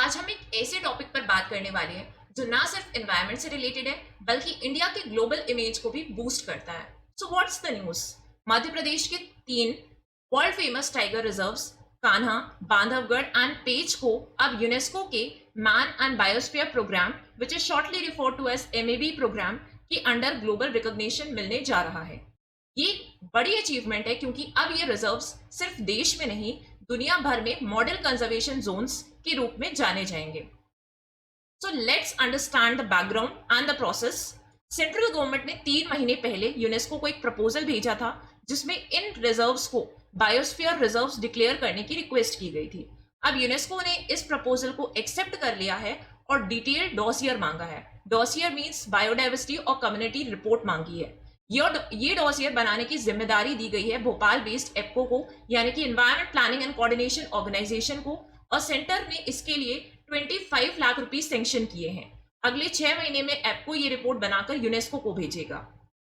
आज हम एक ऐसे टॉपिक पर बात करने वाले हैं जो ना सिर्फ एनवायरनमेंट से रिलेटेड है बल्कि इंडिया के ग्लोबल इमेज को भी बूस्ट करता है। So what's the news? Madhya Pradesh के 3 world famous tiger reserves Kanha, Bandhavgarh and Pench को अब यूनेस्को के man and biosphere programme which is shortly referred to as MAB programme के अंडर ग्लोबल रिकॉग्निशन मिलने जा रहा है। ये बड़ी अचीवमेंट है क्योंकि अब ये रिजर्व्स सिर्फ देश में नहीं दुनिया भर में मॉडल कंजर्वेशन जोन्स के रूप में जाने जाएंगे। So let's understand the background and the process. Central government ने 3 महीने पहले यूनेस्को को एक प्रपोजल भेजा था जिसमें इन रिजर्व्स को बायोस्फीयर रिजर्व्स डिक्लेयर करने की रिक्वेस्ट की गई थी। अब यूनेस्को ने इस प्रपोजल को एक्सेप्ट कर लिया है और डिटेल्ड डॉसियर मांगा है। डॉसियर मीन्स बायोडाइवर्सिटी और कम्युनिटी रिपोर्ट मांगी है। ये डॉसियर बनाने की जिम्मेदारी दी गई है भोपाल बेस्ड एप्को को, यानी कि environment planning and coordination organisation को, और सेंटर ने इसके लिए 25 लाख रुपीस सैंक्शन किए हैं। अगले 6 महीने में एप्को ये रिपोर्ट बनाकर यूनेस्को को भेजेगा।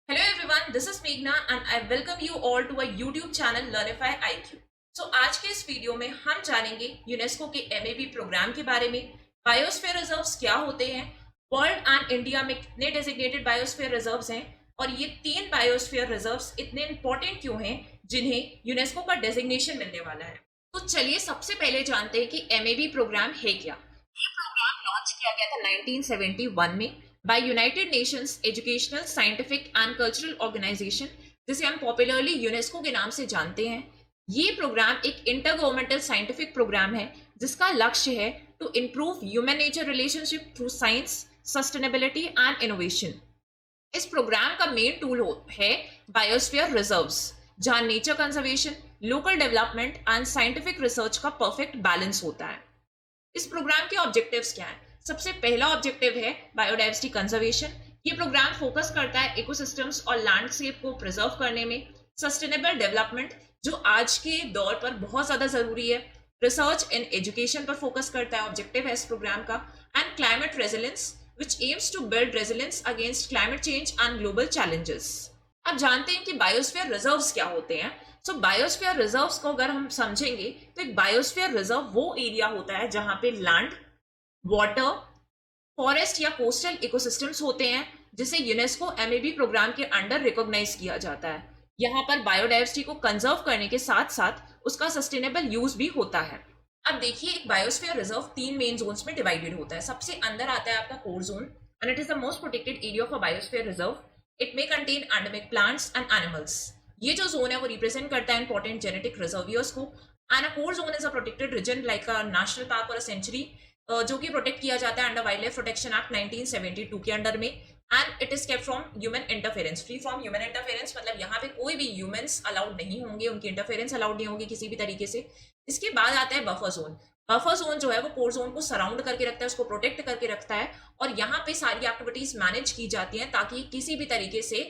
हेलो एवरीवन, दिस इज मेघना and I welcome you all to our YouTube channel Learnify IQ. So आज के इस वीडियो में हम जानेंगे यूनेस्को के एमएबी प्रोग्राम के बारे में, बायोस्फीयर रिजर्व्स क्या होते हैं, वर्ल्ड एंड इंडिया में कितने डेजिग्नेटेड बायोस्फीयर रिजर्व्स हैं, और ये 3 बायोस्फीयर रिजर्व्स इतने इंपॉर्टेंट क्यों हैं जिन्हें यूनेस्को का डेजिग्नेशन मिलने वाला है। तो चलिए सबसे पहले जानते हैं कि एमएबी प्रोग्राम है क्या। ये प्रोग्राम लॉन्च किया गया था 1971 में by United Nations Educational, Scientific and Cultural Organization, जिसे हम पॉपुलरली यूनेस्को के नाम से जानते हैं। ये प्रोग्राम एक इंटर गवर्नमेंटल साइंटिफिक प्रोग्राम है जिसका लक्ष्य है to improve human nature relationship through science, sustainability and innovation. इस प्रोग्राम का मेन टूल है बायोस्फीयर रिजर्व्स, जहां nature conservation, local development and scientific research का परफेक्ट बैलेंस होता है। इस प्रोग्राम के ऑब्जेक्टिव्स क्या हैं? सबसे पहला ऑब्जेक्टिव है बायोडाइवर्सिटी कंजर्वेशन। ये प्रोग्राम फोकस करता है इकोसिस्टम्स और लैंडस्केप को प्रिजर्व करने में। सस्टेनेबल डेवलपमेंट, जो आज के दौर पर बहुत ज्यादा जरूरी है। रिसर्च इन एजुकेशन पर फोकस करता है, ऑब्जेक्टिव है इस प्रोग्राम का। And climate resilience which aims to build resilience against climate change and global challenges। अब जानते हैं कि बायोस्फीयर रिजर्व्स क्या होते हैं। सो बायोस्फीयर रिजर्व्स को अगर हम समझेंगे तो एक बायोस्फीयर रिजर्व वो एरिया होता है जहां पे लैंड, वाटर, फॉरेस्ट या कोस्टल इकोसिस्टम्स होते हैं, जिसे यूनेस्को एमएबी प्रोग्राम के अंडर रिकॉग्नाइज किया जाता है। यहाँ पर बायोडाइवर्सिटी को कंजर्व करने के साथ साथ उसका सस्टेनेबल यूज भी होता है। अब देखिए, एक बायोस्फीयर रिजर्व 3 मेन जोन्स में डिवाइडेड होता है। सबसे अंदर आता है आपका core zone and it is the most protected area of a biosphere reserve. It may contain endemic plants and animals. ये जो जोन है वो रिप्रेजेंट करता है इंपॉर्टेंट जेनेटिक रिजर्वियर्स को। And a core zone is a protected region like a national park और a sanctuary, जो कि प्रोटेक्ट किया जाता है under wildlife protection act 1972 के अंडर में। And it is kept from human interference, free from human interference, मतलब यहाँ पे कोई भी ह्यूमंस अलाउड नहीं होंगे, उनकी इंटरफेरेंस अलाउड नहीं होगी किसी भी तरीके से। इसके बाद आता है बफर जोन। बफर जोन जो है वो कोर जोन को सराउंड करके रखता है, उसको प्रोटेक्ट करके रखता है, और यहाँ पे सारी एक्टिविटीज मैनेज की जाती हैं ताकि किसी भी तरीके से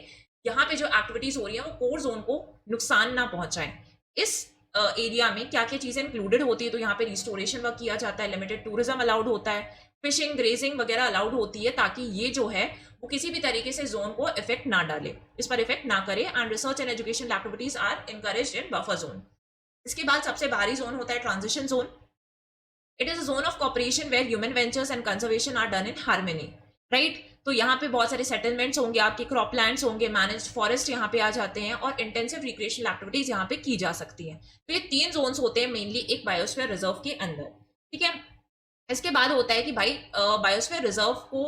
यहाँ पे जो एक्टिविटीज हो रही है वो कोर जोन को नुकसान ना पहुंचाएं। इस एरिया में क्या क्या चीजें इंक्लूडेड होती है, तो यहाँ पे रिस्टोरेशन वर्क किया जाता है, लिमिटेड टूरिज्म अलाउड होता है, फिशिंग, ग्रेजिंग वगैरह अलाउड होती है, ताकि ये जो है वो किसी भी तरीके से जोन को इफेक्ट ना डाले, इस पर इफेक्ट ना करे। And research and education activities are encouraged in buffer zone. इसके बाद सबसे बाहरी जोन होता है transition zone. It is a zone of cooperation where human ventures and conservation are done in harmony, right. तो यहाँ पे बहुत सारे सेटलमेंट्स होंगे, आपके क्रॉप लैंड्स होंगे, मैनेज्ड फॉरेस्ट यहाँ पे आ जाते हैं, और इंटेंसिव रिक्रिएशनल एक्टिविटीज यहाँ पे की जा सकती हैं। तो ये 3 जोन्स होते हैं मेनली एक बायोस्फीयर रिजर्व के अंदर, ठीक है। इसके बाद होता है कि भाई बायोस्फीयर रिजर्व को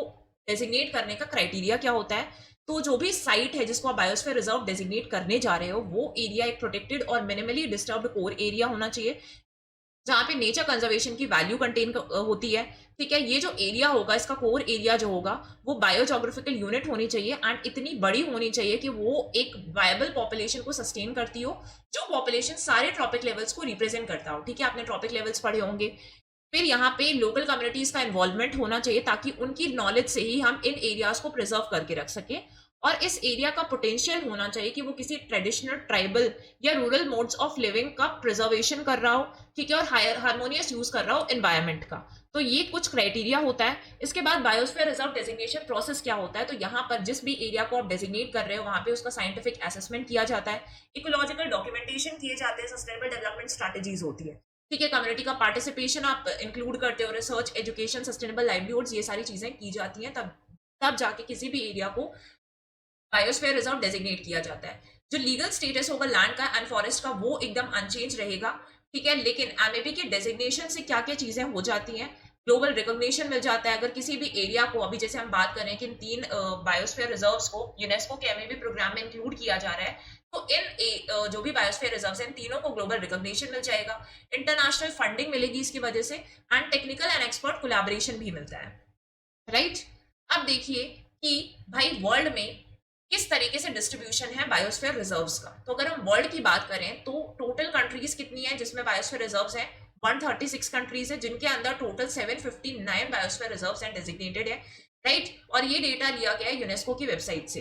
डेजिग्नेट करने का क्राइटेरिया क्या होता है। तो जो भी साइट है जिसको आप बायोस्फीयर रिजर्व डेजिग्नेट करने जा रहे हो, वो एरिया एक प्रोटेक्टेड और मिनिमली डिस्टर्ब्ड कोर एरिया होना चाहिए, जहाँ पे नेचर कंजर्वेशन की वैल्यू कंटेन होती है, ठीक है। ये जो एरिया होगा, इसका कोर एरिया जो होगा वो बायोजोग्राफिकल यूनिट होनी चाहिए एंड इतनी बड़ी होनी चाहिए कि वो एक वायबल पॉपुलेशन को सस्टेन करती हो, जो पॉपुलेशन सारे ट्रॉपिक लेवल्स को रिप्रेजेंट करता हो, ठीक है। आपने ट्रॉपिक लेवल्स पढ़े होंगे। फिर यहाँ पे लोकल कम्युनिटीज का इन्वॉल्वमेंट होना चाहिए ताकि उनकी नॉलेज से ही हम इन एरियाज को प्रिजर्व करके रख सके, और इस एरिया का पोटेंशियल होना चाहिए कि वो किसी ट्रेडिशनल, ट्राइबल या रूरल मोड्स ऑफ लिविंग का प्रिजर्वेशन कर रहा हो, ठीक है, और हार्मोनियस यूज कर रहा हो एनवायरनमेंट का। तो ये कुछ क्राइटेरिया होता है। इसके बाद बायोस्फीयर रिजर्व डेजिग्नेशन प्रोसेस क्या होता है, तो यहाँ पर जिस भी एरिया को आप डेजिग्नेट कर रहे हो वहां पे उसका साइंटिफिक असेसमेंट किया जाता है, इकोलॉजिकल डॉक्यूमेंटेशन किए जाते हैं, सस्टेनेबल डेवलपमेंट स्ट्रैटेजीज होती है, ठीक है, कम्युनिटी का पार्टिसिपेशन आप इंक्लूड करते हो, रिसर्च, एजुकेशन, सस्टेनेबल लाइवलीहुड्स, ये सारी चीजें की जाती हैं, तब तब जाके किसी भी एरिया को बायोस्फीयर रिजर्व डेजिग्नेट किया जाता है। जो लीगल स्टेटस होगा लैंड का एंड फॉरेस्ट का वो एकदम अनचेंज रहेगा, ठीक है, लेकिन एमएबी के डेजिग्नेशन से क्या क्या चीजें हो जाती हैं, ग्लोबल रिकॉग्निशन मिल जाता है। अगर किसी भी एरिया को, अभी जैसे हम बात कर रहे हैं कि इन 3 बायोस्फीयर रिजर्व्स को यूनेस्को के एमएबी प्रोग्राम में इंक्लूड किया जा रहा है, तो जो भी बायोस्फीयर रिजर्व्स हैं इन तीनों को ग्लोबल रिकॉग्निशन मिल जाएगा, इंटरनेशनल फंडिंग मिलेगी इसकी वजह से, and technical and expert collaboration भी मिलता है, राइट। अब देखिए कि भाई वर्ल्ड में किस तरीके से डिस्ट्रीब्यूशन है बायोस्फीयर रिजर्व्स का। तो अगर हम वर्ल्ड की बात करें तो टोटल कंट्रीज कितनी है जिसमें बायोस्फीयर रिजर्व्स हैं, 136 कंट्रीज है, जिनके अंदर टोटल 759 बायोस्फीयर रिजर्व्स हैं डेजिग्नेटेड है, राइट। और ये डेटा लिया गया है यूनेस्को की वेबसाइट से।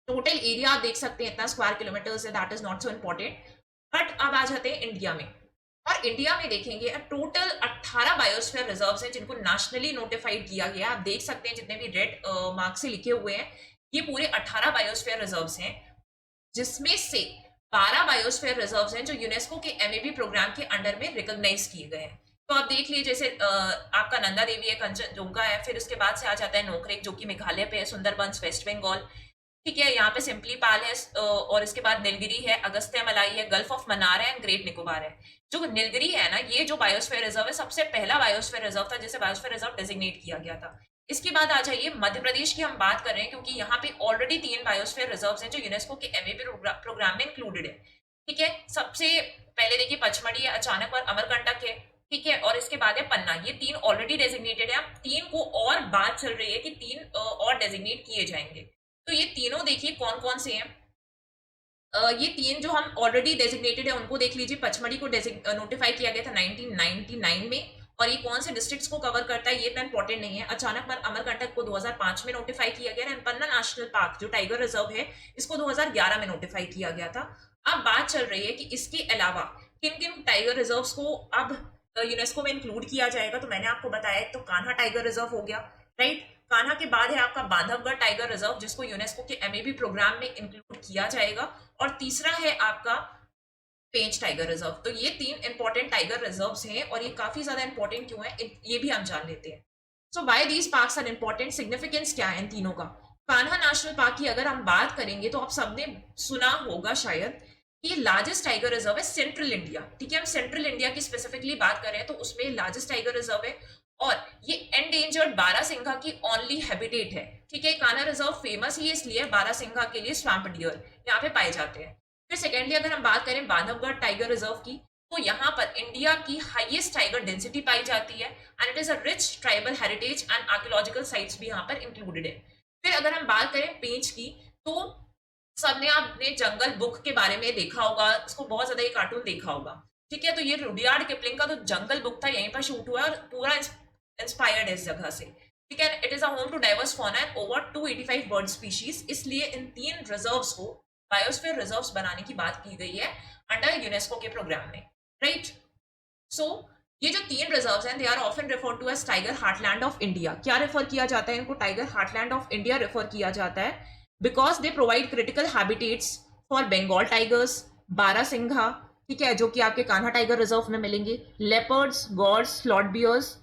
टोटल एरिया आप देख सकते हैं इतना स्क्वायर किलोमीटर है, that is not so important. But अब आ जाते हैं इंडिया में, और इंडिया में देखेंगे टोटल 18 बायोस्फीयर रिजर्व्स हैं जिनको नेशनली नोटिफाइड किया गया। आप देख सकते हैं जितने भी रेड मार्क से लिखे हुए हैं, ये पूरे 18 बायोस्फीयर रिजर्व्स हैं, जिसमें से 12 बायोस्फीयर रिजर्व्स हैं जो यूनेस्को के एमएबी प्रोग्राम के अंडर में रिकॉग्नाइज किए गए हैं। तो आप देख लीजिए, जैसे आपका नंदा देवी है, कंचनजंगा है, फिर उसके बाद से आ जाता है नोकरेक जो कि मेघालय पे है, सुंदरबंस वेस्ट बंगाल, ठीक है, यहाँ पे सिंपली पाल है, और इसके बाद नीलगिरी है, अगस्त्य मलाई है, गल्फ ऑफ मन्नार है, एंड ग्रेट निकोबार है। जो नीलगिरी है ना, ये जो बायोस्फीयर रिजर्व है सबसे पहला बायोस्फीयर रिजर्व था जिसे बायोस्फीयर रिजर्व डेजिग्नेट किया गया था। इसके बाद आ जाइए मध्य प्रदेश की हम बात कर रहे हैं, क्योंकि यहाँ पे ऑलरेडी 3 बायोस्फीयर रिजर्व्स हैं जो यूनेस्को के एमएबी प्रोग्राम में इंक्लूडेड है, ठीक है। सबसे पहले देखिए पचमढ़ी है, अचानक और अमरकंटक है, ठीक है, और इसके बाद है पन्ना। ये 3 ऑलरेडी डेजिग्नेटेड है, 3 को और बात चल रही है कि 3 और डेजिग्नेट किए जाएंगे। तो ये तीनों देखिए कौन कौन से हैं। ये 3 जो हम ऑलरेडी डेजिग्नेटेड है उनको देख लीजिए। पचमढ़ी को नोटिफाई किया गया था 1999 में, और ये कौन से डिस्ट्रिक्ट्स को कवर करता है ये इतना इंपॉर्टेंट नहीं है। अचानक अमरकंटक को 2005 में नोटिफाई किया गया, एंड पन्ना नेशनल पार्क जो टाइगर रिजर्व है इसको 2011 में नोटिफाई किया गया था। अब बात चल रही है कि इसके अलावा किन किन टाइगर रिजर्व्स को अब यूनेस्को में इंक्लूड किया जाएगा। तो मैंने आपको बताया, तो कान्हा टाइगर रिजर्व हो गया, राइट। कान्हा के बाद है आपका बांधवगढ़ टाइगर रिजर्व जिसको यूनेस्को के एमएबी प्रोग्राम में इंक्लूड किया जाएगा, और तीसरा है आपका पेंच टाइगर रिजर्व। तो ये 3 इंपॉर्टेंट टाइगर रिजर्व्स हैं, और ये काफी ज्यादा इंपॉर्टेंट क्यों है ये भी हम जान लेते हैं। So why these parks are important, significance क्या है इन तीनों का। कान्हा नेशनल पार्क की अगर हम बात करेंगे तो आप सबने सुना होगा शायद, ये लार्जेस्ट टाइगर रिजर्व है सेंट्रल इंडिया, ठीक है। हम सेंट्रल इंडिया की स्पेसिफिकली बात करें तो उसमें लार्जेस्ट टाइगर रिजर्व है, और ये एंडेंजर्ड बारासिंघा की ओनली हैबिटेट है, ठीक है। कान्हा रिजर्व फेमस ही इसलिए बारासिंघा के लिए, स्वैम्प डियर यहाँ पे पाए जाते हैं। फिर सेकेंडली अगर हम बात करें बांधवगढ़ टाइगर रिजर्व की, तो यहाँ पर इंडिया की हाईएस्ट टाइगर डेंसिटी पाई जाती है, and it is a rich tribal heritage and archaeological sites भी यहाँ पर इंक्लूडेड है। फिर अगर हम बात करें पेंच की, तो सबने आपने जंगल बुक के बारे में देखा होगा, उसको बहुत ज्यादा ये कार्टून देखा होगा, ठीक है। तो ये रुडियार्ड किपलिंग का तो जंगल बुक था, यहीं पर शूट हुआ है, और पूरा इंस्पायर्ड है इस जगह से, ठीक है। It is a home to diverse fauna and over 285 bird species. इसलिए इन 3 रिजर्व्स को बायोस्फीयर रिजर्व्स बनाने की बात की गई है अंडर यूनेस्को के प्रोग्राम में, राइट। सो ये जो 3 रिजर्व्स हैं, they are often refer to as tiger heartland of India. क्या रेफर किया जाता है इनको? Tiger heartland of India refer किया जाता है, because they provide critical habitats for Bengal tigers, barasingha, ठीक है, जो कि आपके कान्हा टाइगर रिजर्व में मिलेंगे, leopards, gaurs, sloth bears,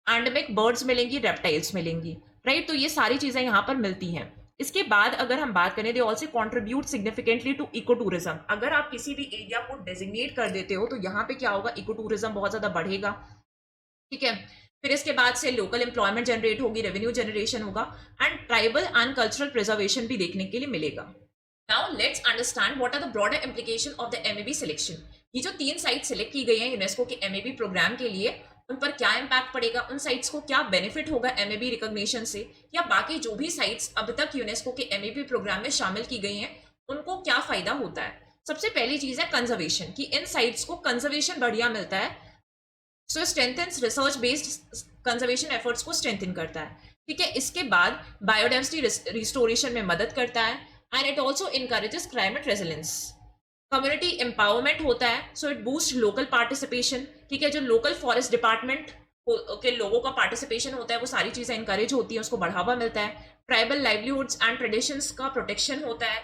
endemic birds मिलेंगी, रेप्टाइल्स मिलेंगी, राइट। तो ये सारी चीजें यहाँ पर मिलती हैं। इसके बाद अगर हम बात करें, they also contribute significantly to eco tourism. अगर आप किसी भी एरिया को डेजिग्नेट कर देते हो तो यहाँ पे क्या होगा, इको टूरिज्म बहुत ज्यादा बढ़ेगा, ठीक है। फिर इसके बाद से लोकल एम्प्लॉयमेंट जनरेट होगी, रेवेन्यू जनरेशन होगा, and tribal and cultural preservation भी देखने के लिए मिलेगा। Now let's understand what are the broader implication of the MAB selection. ये जो 3 साइट सिलेक्ट की गई हैं यूनेस्को के एमएबी प्रोग्राम के लिए, उन पर क्या इम्पैक्ट पड़ेगा, उन साइट्स को क्या बेनिफिट होगा एमएबी रिकॉग्निशन से, या बाकी जो भी साइट्स अब तक यूनेस्को के एमएबी प्रोग्राम में शामिल की गई हैं उनको क्या फायदा होता है। सबसे पहली चीज है कंजर्वेशन, कि इन साइट्स को कंजर्वेशन बढ़िया मिलता है, so strengthens research based conservation efforts को स्ट्रेंथन करता है, ठीक है। इसके बाद बायोडाइवर्सिटी रिस्टोरेशन में मदद करता है, and it also encourages climate resilience. Community empowerment होता है, so it boost local participation, ठीक है। जो लोकल फॉरेस्ट डिपार्टमेंट के लोगों का पार्टिसिपेशन होता है वो सारी चीजें इंकरेज होती है, उसको बढ़ावा मिलता है। ट्राइबल लाइवलीहुड्स एंड ट्रेडिशंस का प्रोटेक्शन होता है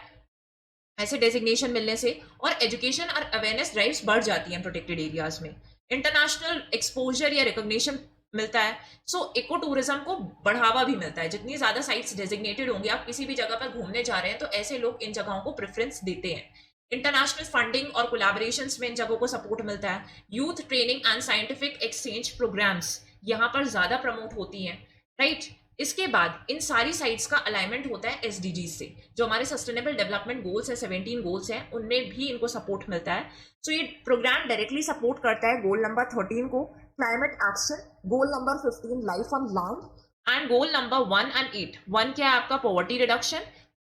ऐसे डेजिग्नेशन मिलने से, और एजुकेशन और अवेयरनेस ड्राइव्स बढ़ जाती हैं प्रोटेक्टेड एरियाज में। इंटरनेशनल एक्सपोजर या रिकॉग्निशन मिलता है। सो इको टूरिज्म को बढ़ावा भी मिलता है। जितनी ज्यादा साइट्स डेजिग्नेटेड होंगी, आप किसी भी जगह पर घूमने जा रहे हैं तो ऐसे लोग इन जगहों को प्रेफरेंस देते हैं। इंटरनेशनल फंडिंग और कोलैबोरेशंस में इन जगहों को सपोर्ट मिलता है। Youth training and scientific exchange programs यहाँ पर ज्यादा प्रमोट होती हैं, राइट। इसके बाद इन सारी साइट्स का अलाइनमेंट होता है एसडीजीज से, जो हमारे सस्टेनेबल डेवलपमेंट गोल्स है, 17 गोल्स हैं, उनमें भी इनको सपोर्ट मिलता है। सो ये प्रोग्राम डायरेक्टली सपोर्ट करता है गोल नंबर 13 को, climate action, goal number 15 life on land, and goal number 1 and 8। 1 क्या है आपका पॉवर्टी रिडक्शन,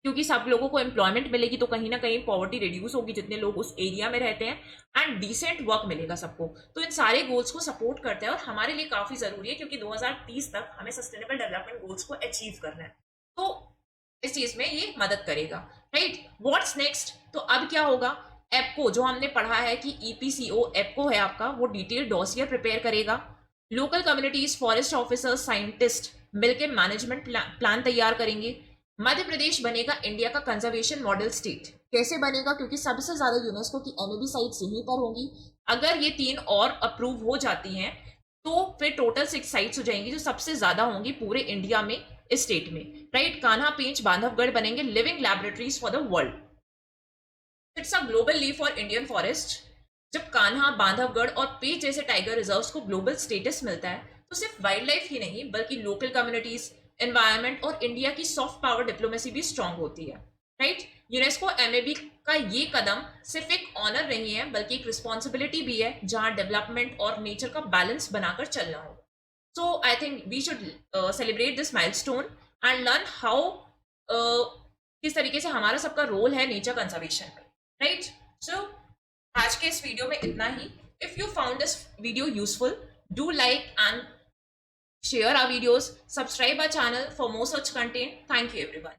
क्योंकि सब लोगों को एम्प्लॉयमेंट मिलेगी तो कहीं ना कहीं पॉवर्टी रिड्यूस होगी जितने लोग उस एरिया में रहते हैं, एंड डिसेंट वर्क मिलेगा सबको। तो इन सारे गोल्स को सपोर्ट करता है और हमारे लिए काफी जरूरी है, क्योंकि 2030 तक हमें सस्टेनेबल डेवलपमेंट गोल्स को अचीव करना है। तो इस चीज में ये मदद करेगा, राइट। व्हाट्स नेक्स्ट, तो अब क्या होगा, एपको जो हमने पढ़ा है कि ईपीसीओ एपको है आपका, वो डिटेल डॉसियर प्रिपेयर करेगा। Local communities, forest officers, scientist मिलकर मैनेजमेंट प्लान तैयार करेंगे। मध्य प्रदेश बनेगा इंडिया का कंजर्वेशन मॉडल स्टेट। कैसे बनेगा, क्योंकि सबसे ज्यादा यूनेस्को की एमएबी साइट्स यहीं पर होंगी। अगर ये 3 और अप्रूव हो जाती हैं तो फिर टोटल 6 साइट्स हो जाएंगी, जो सबसे ज्यादा होंगी पूरे इंडिया में, इस स्टेट में, राइट। कान्हा, पेंच, बांधवगढ़ बनेंगे living laboratories for the world. It's a global leave for Indian forest. जब कान्हा, बांधवगढ़ और पेंच जैसे टाइगर रिजर्व्स को ग्लोबल स्टेटस मिलता है, तो सिर्फ वाइल्ड लाइफ ही नहीं बल्कि लोकल कम्युनिटीज, एनवायरनमेंट और इंडिया की सॉफ्ट पावर डिप्लोमेसी भी स्ट्रांग होती है, राइट। यूनेस्को एमएबी का ये कदम सिर्फ एक ऑनर नहीं है बल्कि एक रिस्पॉन्सिबिलिटी भी है, जहां डेवलपमेंट और नेचर का बैलेंस बनाकर चलना होगा। So I think we should celebrate this milestone and learn how किस तरीके से हमारा सबका रोल है नेचर कंजर्वेशन में, राइट। सो आज के इस वीडियो में इतना ही। If you found this video useful, do like and share our videos, subscribe our channel for more such content. Thank you everyone.